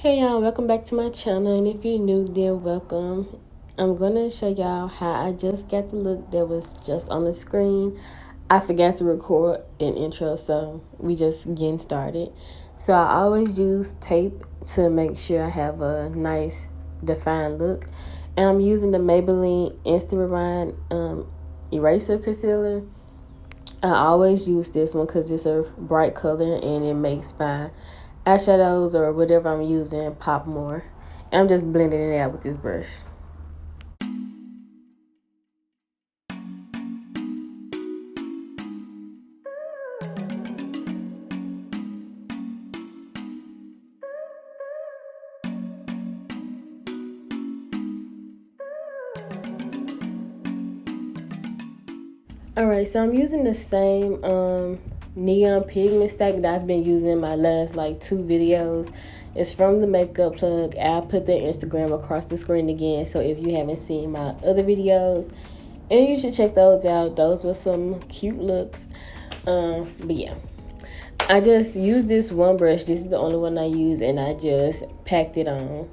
Hey y'all, welcome back to my channel, and if you're new, then welcome. I'm gonna show y'all how I just got the look that was just on the screen. I forgot to record an intro, so we just getting started. So I always use tape to make sure I have a nice defined look, and I'm using the Maybelline Instant Rewind eraser concealer. I always use this one because it's a bright color and it makes my eyeshadows or whatever I'm using pop more. And I'm just blending it out with this brush. Alright, so I'm using the same neon pigment stack that I've been using in my last like 2 videos. It's from the Makeup Plug. I'll put their Instagram across the screen again, so if you haven't seen my other videos, and you should check those out. Those were some cute looks. But yeah, I just used this one brush. This is the only one I use, and I just packed it on.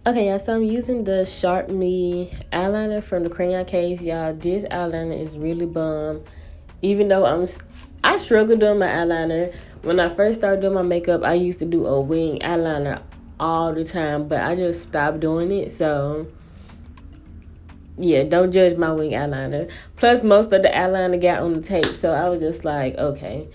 Okay, y'all, so I'm using the Sharp Me eyeliner from the crayon case. Y'all, this eyeliner is really bomb. Even though I struggle doing my eyeliner. When I first started doing my makeup, I used to do a wing eyeliner all the time, but I just stopped doing it. So yeah, don't judge my wing eyeliner. Plus, most of the eyeliner got on the tape, so I was just like, okay.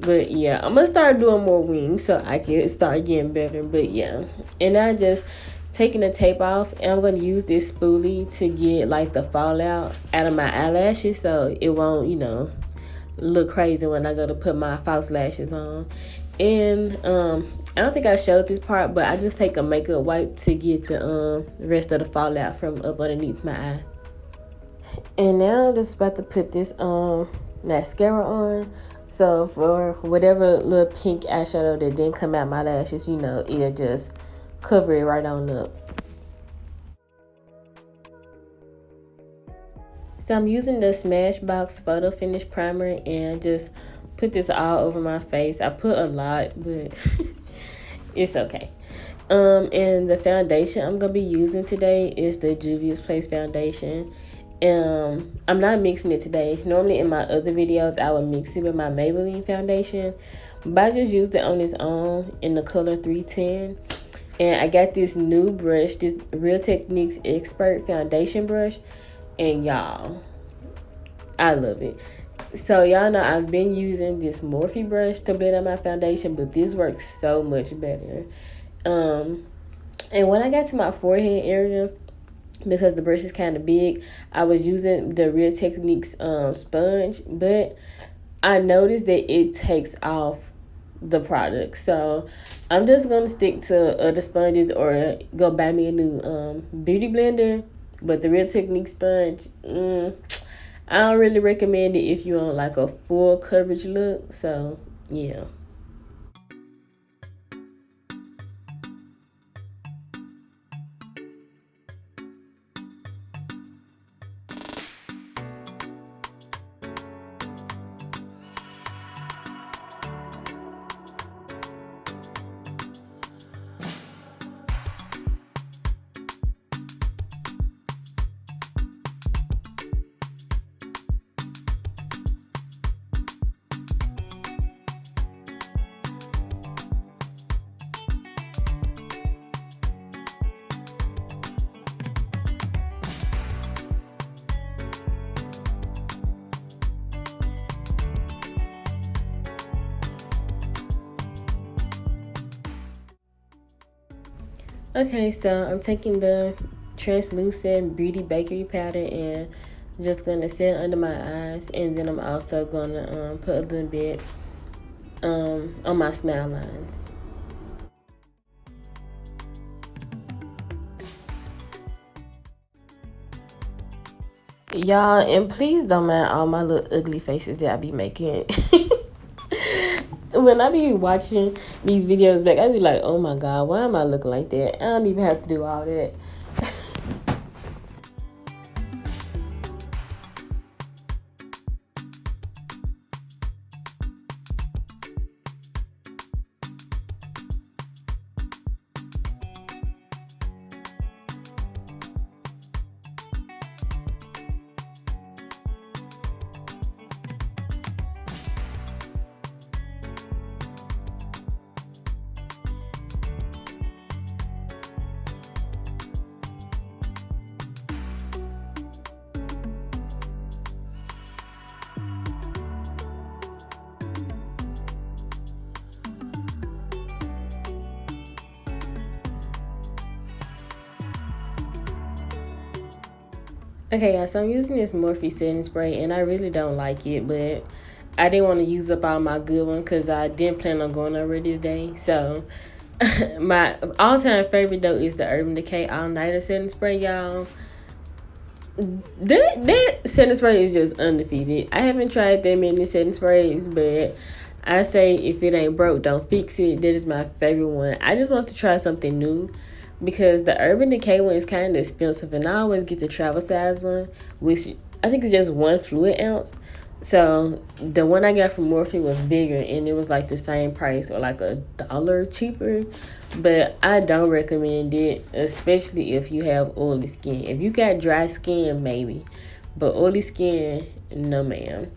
But yeah, I'm gonna start doing more wings so I can start getting better. But yeah, and I just taking the tape off, and I'm gonna use this spoolie to get like the fallout out of my eyelashes, so it won't, look crazy when I go to put my false lashes on. And I don't think I showed this part, but I just take a makeup wipe to get the rest of the fallout from up underneath my eye. And now I'm just about to put this mascara on. So for whatever little pink eyeshadow that didn't come out my lashes, it'll just cover it right on up. So I'm using the Smashbox Photo Finish Primer and just put this all over my face. I put a lot, but it's okay. And the foundation I'm gonna be using today is the Juvia's Place foundation. I'm not mixing it today. Normally in my other videos I would mix it with my Maybelline foundation, but I just used it on its own in the color 310. And I got this new brush, this Real Techniques Expert foundation brush, and y'all, I love it. So y'all know I've been using this Morphe brush to blend out my foundation, but this works so much better. And when I got to my forehead area, because the brush is kind of big, I was using the Real Techniques sponge, but I noticed that it takes off the product. So I'm just gonna stick to other sponges or go buy me a new beauty blender. But the Real Techniques sponge, I don't really recommend it if you want like a full coverage look. So yeah. Okay, so I'm taking the translucent Beauty Bakery powder and Just gonna set under my eyes, and then I'm also gonna put a little bit on my smile lines. Y'all, and please don't mind all my little ugly faces that I be making. When I be watching these videos back, I be like, oh my god, why am I looking like that? I don't even have to do all that. Okay, guys, so I'm using this Morphe setting spray, and I really don't like it, but I didn't want to use up all my good one because I didn't plan on going over this day. So my all-time favorite though is the Urban Decay All Nighter setting spray, y'all. That setting spray is just undefeated. I haven't tried that many setting sprays, but I say if it ain't broke, don't fix it. That is my favorite one. I just want to try something new, because the Urban Decay one is kind of expensive, and I always get the travel size one, which I think is just 1 fluid ounce. So the one I got from Morphe was bigger, and it was like the same price or like $1 cheaper. But I don't recommend it, especially if you have oily skin. If you got dry skin, maybe, but oily skin, no ma'am.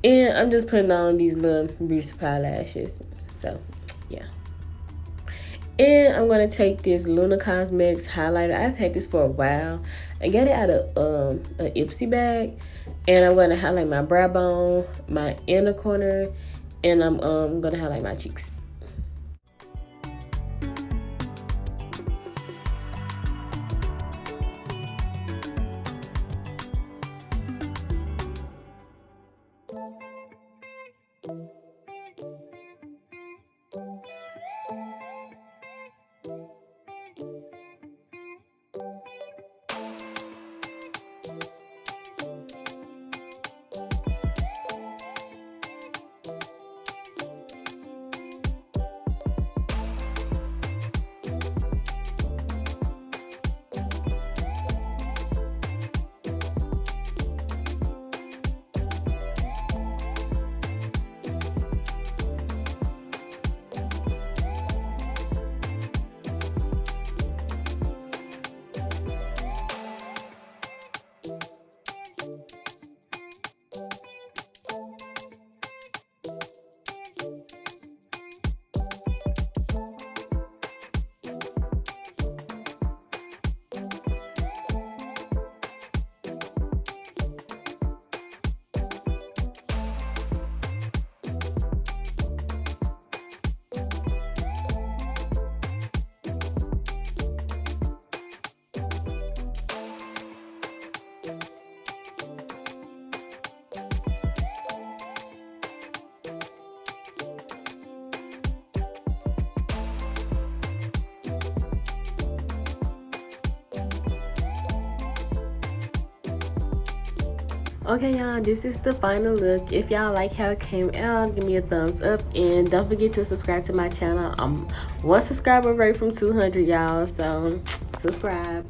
And I'm just putting on these little beauty supply lashes. So yeah. And I'm going to take this Luna Cosmetics highlighter. I've had this for a while. I got it out of an Ipsy bag. And I'm going to highlight my brow bone, my inner corner, and I'm going to highlight my cheeks. Okay, y'all, this is the final look. If y'all like how it came out, give me a thumbs up, and don't forget to subscribe to my channel. I'm 1 subscriber away from 200, y'all, so subscribe.